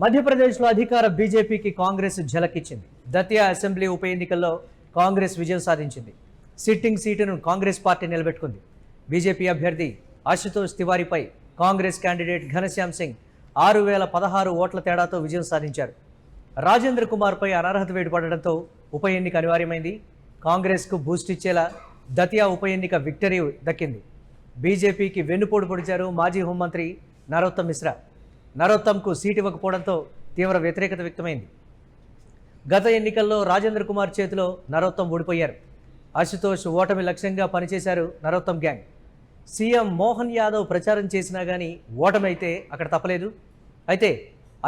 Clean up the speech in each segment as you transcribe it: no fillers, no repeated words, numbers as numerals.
మధ్యప్రదేశ్లో అధికార బీజేపీకి కాంగ్రెస్ ఝలకిచ్చింది. దతియా అసెంబ్లీ ఉప ఎన్నికల్లో కాంగ్రెస్ విజయం సాధించింది. సిట్టింగ్ సీటును కాంగ్రెస్ పార్టీ నిలబెట్టుకుంది. బీజేపీ అభ్యర్థి ఆశుతోష్ తివారీపై కాంగ్రెస్ క్యాండిడేట్ ఘనశ్యామ్ సింగ్ 6016 ఓట్ల తేడాతో విజయం సాధించారు. రాజేంద్ర కుమార్పై అనర్హత వేటు పడడంతో ఉప ఎన్నిక అనివార్యమైంది. కాంగ్రెస్కు బూస్ట్ ఇచ్చేలా దతియా ఉప ఎన్నిక విక్టరీ దక్కింది. బీజేపీకి వెన్నుపోటు పొడిచారు మాజీ హోంమంత్రి నరోత్తమ్ మిశ్రా. నరోత్తమ్కు సీటు ఇవ్వకపోవడంతో తీవ్ర వ్యతిరేకత వ్యక్తమైంది. గత ఎన్నికల్లో రాజేంద్ర కుమార్ చేతిలో నరోత్తమ్ ఓడిపోయారు. ఆశుతోష్ ఓటమి లక్ష్యంగా పనిచేశారు నరోత్తమ్ గ్యాంగ్. సీఎం మోహన్ యాదవ్ ప్రచారం చేసినా కానీ ఓటమి అయితే అక్కడ తప్పలేదు. అయితే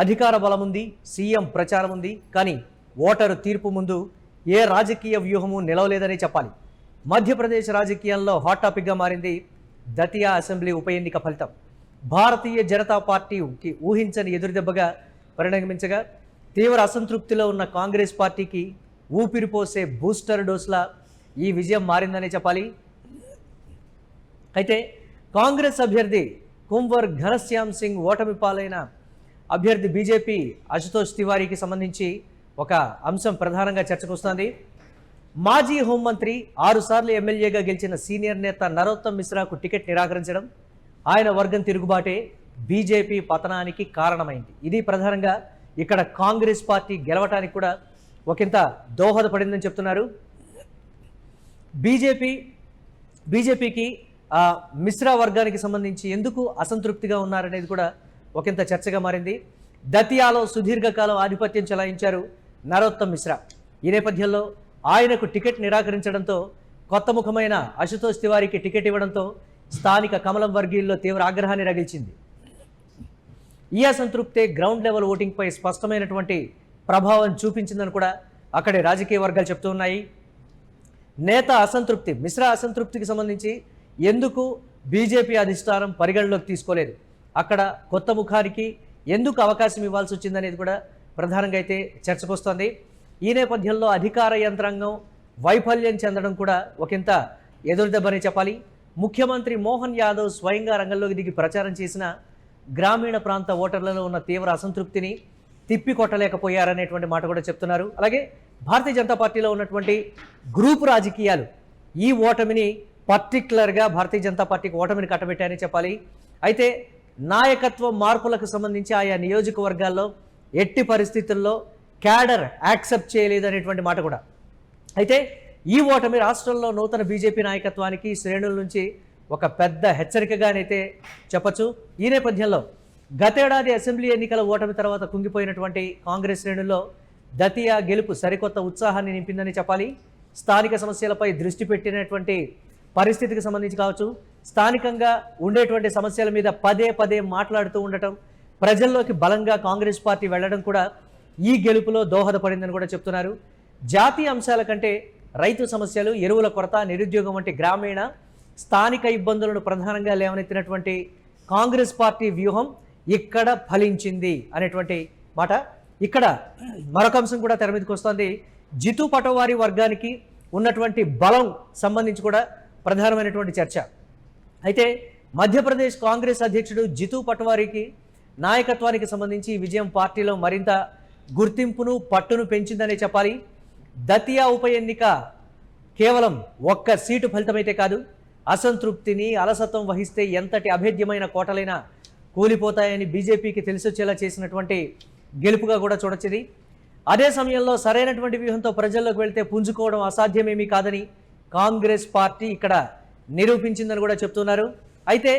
అధికార బలం ఉంది, సీఎం ప్రచారం ఉంది, కానీ ఓటరు తీర్పు ముందు ఏ రాజకీయ వ్యూహము నిలవలేదని చెప్పాలి. మధ్యప్రదేశ్ రాజకీయాల్లో హాట్ టాపిక్గా మారింది దతియా అసెంబ్లీ ఉప ఎన్నిక ఫలితం. భారతీయ జనతా పార్టీకి ఊహించని ఎదురుదెబ్బగా పరిణమించగా తీవ్ర అసంతృప్తిలో ఉన్న కాంగ్రెస్ పార్టీకి ఊపిరిపోసే బూస్టర్ డోస్లా ఈ విజయం మారిందనే చెప్పాలి. అయితే కాంగ్రెస్ అభ్యర్థి కుంవర్ ఘనశ్యామ్ సింగ్ ఓటమి పాలైన అభ్యర్థి బీజేపీ ఆశుతోష్ తివారీకి సంబంధించి ఒక అంశం ప్రధానంగా చర్చకు వస్తోంది. మాజీ హోంమంత్రి 6 సార్లు ఎమ్మెల్యేగా గెలిచిన సీనియర్ నేత నరోత్తమ్ మిశ్రాకు టికెట్ నిరాకరించడం, ఆయన వర్గం తిరుగుబాటే బీజేపీ పతనానికి కారణమైంది. ఇది ప్రధానంగా ఇక్కడ కాంగ్రెస్ పార్టీ గెలవటానికి కూడా ఒకంత దోహదపడిందని చెప్తున్నారు. బీజేపీకి మిశ్రా వర్గానికి సంబంధించి ఎందుకు అసంతృప్తిగా ఉన్నారనేది కూడా ఒకంత చర్చగా మారింది. దతియాలో సుదీర్ఘకాలం ఆధిపత్యం చెలాయించారు నరోత్తమ్ మిశ్రా. ఈ నేపథ్యంలో ఆయనకు టికెట్ నిరాకరించడంతో కొత్త ముఖమైన ఆశుతోష్ తివారీకి టికెట్ ఇవ్వడంతో స్థానిక కమలం వర్గీయుల్లో తీవ్ర ఆగ్రహాన్ని రగిల్చింది. ఈ అసంతృప్తే గ్రౌండ్ లెవెల్ ఓటింగ్పై స్పష్టమైనటువంటి ప్రభావం చూపించిందని కూడా అక్కడి రాజకీయ వర్గాలు చెప్తూ ఉన్నాయి. నేత అసంతృప్తి, మిశ్రా అసంతృప్తికి సంబంధించి ఎందుకు బీజేపీ అధిష్టానం పరిగణలోకి తీసుకోలేదు, అక్కడ కొత్త ముఖానికి ఎందుకు అవకాశం ఇవ్వాల్సి వచ్చిందనేది కూడా ప్రధానంగా అయితే చర్చకొస్తోంది. ఈ నేపథ్యంలో అధికార యంత్రాంగం వైఫల్యం చెందడం కూడా ఒకంత ఎదురుదెబ్బని చెప్పాలి. ముఖ్యమంత్రి మోహన్ యాదవ్ స్వయంగా రంగంలోకి దిగి ప్రచారం చేసిన గ్రామీణ ప్రాంత ఓటర్లలో ఉన్న తీవ్ర అసంతృప్తిని తిప్పికొట్టలేకపోయారనేటువంటి మాట కూడా చెప్తున్నారు. అలాగే భారతీయ జనతా పార్టీలో ఉన్నటువంటి గ్రూప్ రాజకీయాలు ఈ ఓటమిని పర్టికులర్గా భారతీయ జనతా పార్టీకి ఓటమిని కట్టబెట్టారని చెప్పాలి. అయితే నాయకత్వ మార్పులకు సంబంధించి ఆయా నియోజకవర్గాల్లో ఎట్టి పరిస్థితుల్లో క్యాడర్ యాక్సెప్ట్ చేయలేదనేటువంటి మాట కూడా. అయితే ఈ ఓటమి రాష్ట్రంలో నూతన బీజేపీ నాయకత్వానికి శ్రేణుల నుంచి ఒక పెద్ద హెచ్చరికగానైతే చెప్పచ్చు. ఈ నేపథ్యంలో గతేడాది అసెంబ్లీ ఎన్నికల ఓటమి తర్వాత కుంగిపోయినటువంటి కాంగ్రెస్ శ్రేణుల్లో దతియా గెలుపు సరికొత్త ఉత్సాహాన్ని నింపిందని చెప్పాలి. స్థానిక సమస్యలపై దృష్టి పెట్టినటువంటి పరిస్థితికి సంబంధించి కావచ్చు, స్థానికంగా ఉండేటువంటి సమస్యల మీద పదే పదే మాట్లాడుతూ ఉండటం, ప్రజల్లోకి బలంగా కాంగ్రెస్ పార్టీ వెళ్లడం కూడా ఈ గెలుపులో దోహదపడిందని కూడా చెప్తున్నారు. జాతీయ అంశాల కంటే రైతు సమస్యలు, ఎరువుల కొరత, నిరుద్యోగం వంటి గ్రామీణ స్థానిక ఇబ్బందులను ప్రధానంగా లేవనెత్తినటువంటి కాంగ్రెస్ పార్టీ వ్యూహం ఇక్కడ ఫలించింది అనేటువంటి మాట. ఇక్కడ మరొక అంశం కూడా తెర మీదకి వస్తుంది. జితూ పటవారీ వర్గానికి ఉన్నటువంటి బలం సంబంధించి కూడా ప్రధానమైనటువంటి చర్చ. అయితే మధ్యప్రదేశ్ కాంగ్రెస్ అధ్యక్షుడు జితూ పటవారీకి నాయకత్వానికి సంబంధించి విజయం పార్టీలో మరింత గుర్తింపును, పట్టును పెంచిందనే చెప్పాలి. దతియా ఉప ఎన్నిక కేవలం ఒక్క సీటు ఫలితమైతే కాదు, అసంతృప్తిని, అలసత్వం వహిస్తే ఎంతటి అభేద్యమైన కోటలైనా కూలిపోతాయని బీజేపీకి తెలిసొచ్చేలా చేసినటువంటి గెలుపుగా కూడా చూడొచ్చింది. అదే సమయంలో సరైనటువంటి వ్యూహంతో ప్రజల్లోకి వెళ్తే పుంజుకోవడం అసాధ్యమేమీ కాదని కాంగ్రెస్ పార్టీ ఇక్కడ నిరూపించిందని కూడా చెప్తున్నారు. అయితే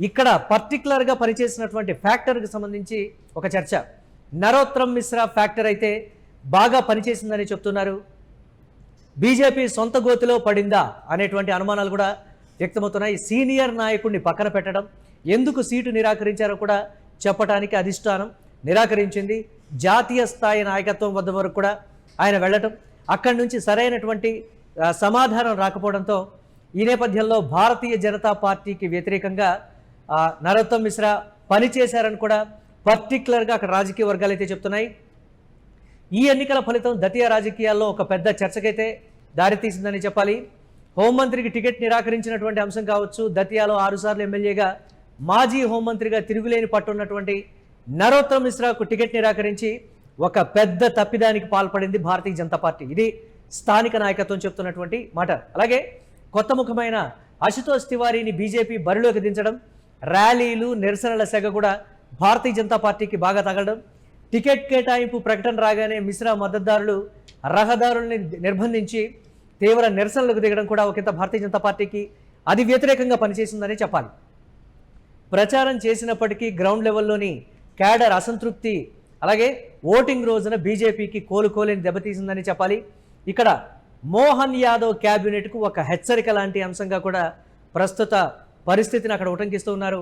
ఇక్కడ పర్టికులర్గా పనిచేసినటువంటి ఫ్యాక్టర్కి సంబంధించి ఒక చర్చ. నరోత్తమ్ మిశ్రా ఫ్యాక్టర్ అయితే బాగా పనిచేసిందని చెప్తున్నారు. బీజేపీ సొంత గోతిలో పడిందా అనేటువంటి అనుమానాలు కూడా వ్యక్తమవుతున్నాయి. సీనియర్ నాయకుడిని పక్కన పెట్టడం, ఎందుకు సీటు నిరాకరించారో కూడా చెప్పడానికి అధిష్టానం నిరాకరించింది. జాతీయ స్థాయి నాయకత్వం వద్ద వరకు కూడా ఆయన వెళ్ళటం, అక్కడి నుంచి సరైనటువంటి సమాధానం రాకపోవడంతో ఈ నేపథ్యంలో భారతీయ జనతా పార్టీకి వ్యతిరేకంగా నరోత్తమ్ మిశ్రా పనిచేశారని కూడా పర్టికులర్గా అక్కడ రాజకీయ వర్గాలు అయితే చెప్తున్నాయి. ఈ ఎన్నికల ఫలితం దతియా రాజకీయాల్లో ఒక పెద్ద చర్చకైతే దారితీసిందని చెప్పాలి. హోంమంత్రికి టికెట్ నిరాకరించినటువంటి అంశం కావచ్చు, దతియాలో 6 సార్లు ఎమ్మెల్యేగా మాజీ హోంమంత్రిగా తిరుగులేని పట్టున్నటువంటి నరోత్తమ్ మిశ్రాకు టికెట్ నిరాకరించి ఒక పెద్ద తప్పిదానికి పాల్పడింది భారతీయ జనతా పార్టీ. ఇది స్థానిక నాయకత్వం చెప్తున్నటువంటి మాట. అలాగే కొత్త ముఖమైన అశుతోష్ తివారీని బీజేపీ బరిలోకి దించడం, ర్యాలీలు నిరసనల సెగ కూడా భారతీయ జనతా పార్టీకి బాగా తగలడం, టికెట్ కేటాయింపు ప్రకటన రాగానే మిశ్రా మద్దతుదారులు రహదారుల్ని నిర్బంధించి తీవ్ర నిరసనలకు దిగడం కూడా ఒకంత భారతీయ జనతా పార్టీకి అది వ్యతిరేకంగా పనిచేసిందని చెప్పాలి. ప్రచారం చేసినప్పటికీ గ్రౌండ్ లెవెల్లోని క్యాడర్ అసంతృప్తి, అలాగే ఓటింగ్ రోజున బీజేపీకి కోలుకోలేని దెబ్బతీసిందని చెప్పాలి. ఇక్కడ మోహన్ యాదవ్ క్యాబినెట్కు ఒక హెచ్చరిక లాంటి అంశంగా కూడా ప్రస్తుత పరిస్థితిని అక్కడ ఉటంకిస్తూ ఉన్నారు.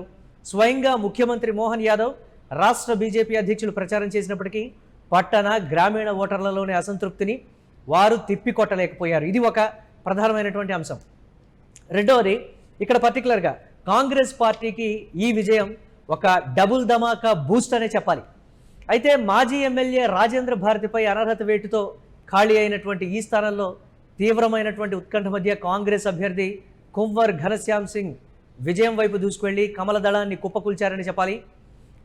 స్వయంగా ముఖ్యమంత్రి మోహన్ యాదవ్ రాష్ట్ర బీజేపీ అధ్యక్షులు ప్రచారం చేసినప్పటికీ పట్టణ గ్రామీణ ఓటర్లలోని అసంతృప్తిని వారు తిప్పికొట్టలేకపోయారు. ఇది ఒక ప్రధానమైనటువంటి అంశం. రెండవది, ఇక్కడ పర్టికులర్గా కాంగ్రెస్ పార్టీకి ఈ విజయం ఒక డబుల్ ధమాకా బూస్ట్ అనే చెప్పాలి. అయితే మాజీ ఎమ్మెల్యే రాజేంద్ర భారతిపై అనర్హత వేటుతో ఖాళీ అయినటువంటి ఈ స్థానంలో తీవ్రమైనటువంటి ఉత్కంఠ మధ్య కాంగ్రెస్ అభ్యర్థి కున్వర్ ఘనశ్యామ్ సింగ్ విజయం వైపు దూసుకువెళ్లి కమల దళాన్ని కుప్పకూల్చారని చెప్పాలి.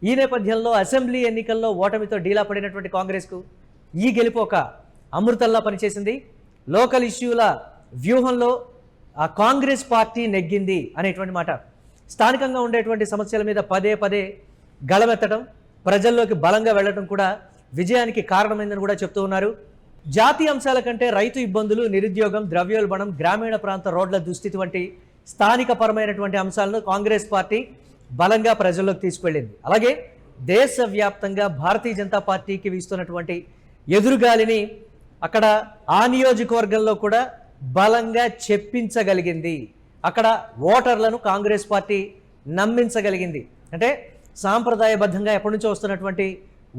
ఈ నేపథ్యంలో అసెంబ్లీ ఎన్నికల్లో ఓటమితో డీలా పడినటువంటి కాంగ్రెస్కు ఈ గెలుపు ఒక అమృతంలా పనిచేసింది. లోకల్ ఇష్యూల వ్యూహంలో ఆ కాంగ్రెస్ పార్టీ నెగ్గింది అనేటువంటి మాట. స్థానికంగా ఉండేటువంటి సమస్యల మీద పదే పదే గళమెత్తడం, ప్రజల్లోకి బలంగా వెళ్లడం కూడా విజయానికి కారణమైందని కూడా చెప్తూ ఉన్నారు. జాతీయ అంశాల కంటే రైతు ఇబ్బందులు, నిరుద్యోగం, ద్రవ్యోల్బణం, గ్రామీణ ప్రాంత రోడ్ల దుస్థితి వంటి స్థానిక పరమైనటువంటి అంశాలను కాంగ్రెస్ పార్టీ బలంగా ప్రజల్లోకి తీసుకెళ్ళింది. అలాగే దేశవ్యాప్తంగా భారతీయ జనతా పార్టీకి వీస్తున్నటువంటి ఎదురుగాలిని అక్కడ ఆ నియోజకవర్గంలో కూడా బలంగా చెప్పించగలిగింది. అక్కడ ఓటర్లను కాంగ్రెస్ పార్టీ నమ్మించగలిగింది. అంటే సాంప్రదాయబద్ధంగా ఎప్పటి నుంచో వస్తున్నటువంటి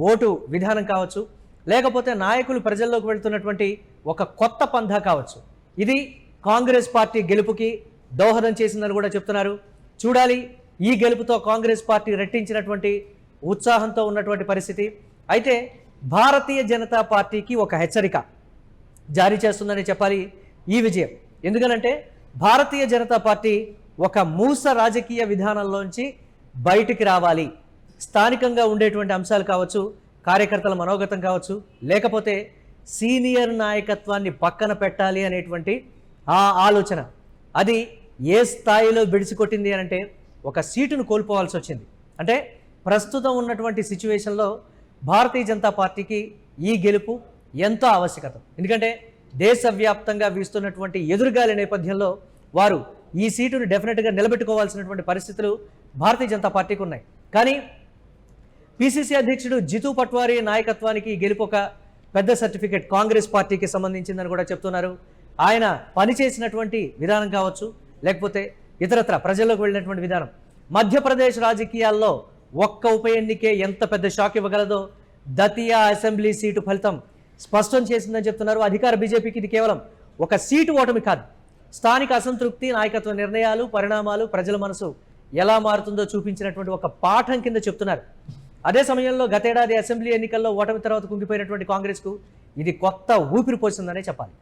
ఓటు విధానం కావచ్చు, లేకపోతే నాయకులు ప్రజల్లోకి వెళ్తున్నటువంటి ఒక కొత్త పంథా కావచ్చు, ఇది కాంగ్రెస్ పార్టీ గెలుపుకి దోహదం చేసిందని కూడా చెప్తున్నారు. చూడాలి, ఈ గెలుపుతో కాంగ్రెస్ పార్టీ రెట్టించినటువంటి ఉత్సాహంతో ఉన్నటువంటి పరిస్థితి. అయితే భారతీయ జనతా పార్టీకి ఒక హెచ్చరిక జారీ చేస్తుందని చెప్పాలి ఈ విజయం. ఎందుకనంటే భారతీయ జనతా పార్టీ ఒక మూస రాజకీయ విధానంలోంచి బయటికి రావాలి. స్థానికంగా ఉండేటువంటి అంశాలు కావచ్చు, కార్యకర్తల మనోగతం కావచ్చు, లేకపోతే సీనియర్ నాయకత్వాన్ని పక్కన పెట్టాలి అనేటువంటి ఆ ఆలోచన అది ఏ స్థాయిలో బిడిసికొట్టింది అని అంటే ఒక సీటును కోల్పోవాల్సి వచ్చింది. అంటే ప్రస్తుతం ఉన్నటువంటి సిచ్యువేషన్లో భారతీయ జనతా పార్టీకి ఈ గెలుపు ఎంతో ఆవశ్యకత. ఎందుకంటే దేశవ్యాప్తంగా వీస్తున్నటువంటి ఎదురుగాలి నేపథ్యంలో వారు ఈ సీటును డెఫినెట్గా నిలబెట్టుకోవాల్సినటువంటి పరిస్థితులు భారతీయ జనతా పార్టీకి ఉన్నాయి. కానీ పిసిసి అధ్యక్షుడు జితూ పట్వారీ నాయకత్వానికి ఈ గెలుపు ఒక పెద్ద సర్టిఫికేట్ కాంగ్రెస్ పార్టీకి సంబంధించిందని కూడా చెప్తున్నారు. ఆయన పనిచేసినటువంటి విధానం కావచ్చు, లేకపోతే ఇతరత్ర ప్రజల్లోకి వెళ్ళినటువంటి విధానం, మధ్యప్రదేశ్ రాజకీయాల్లో ఒక్క ఉప ఎన్నికే ఎంత పెద్ద షాక్ ఇవ్వగలదో దతియా అసెంబ్లీ సీటు ఫలితం స్పష్టం చేసిందని చెప్తున్నారు. అధికార బీజేపీకి ఇది కేవలం ఒక సీటు ఓటమి కాదు, స్థానిక అసంతృప్తి, నాయకత్వ నిర్ణయాలు, పరిణామాలు, ప్రజల మనసు ఎలా మారుతుందో చూపించినటువంటి ఒక పాఠం కింద చెప్తున్నారు. అదే సమయంలో గతేడాది అసెంబ్లీ ఎన్నికల్లో ఓటమి తర్వాత కుంగిపోయినటువంటి కాంగ్రెస్కు ఇది కొత్త ఊపిరి పోసిందనే చెప్పాలి.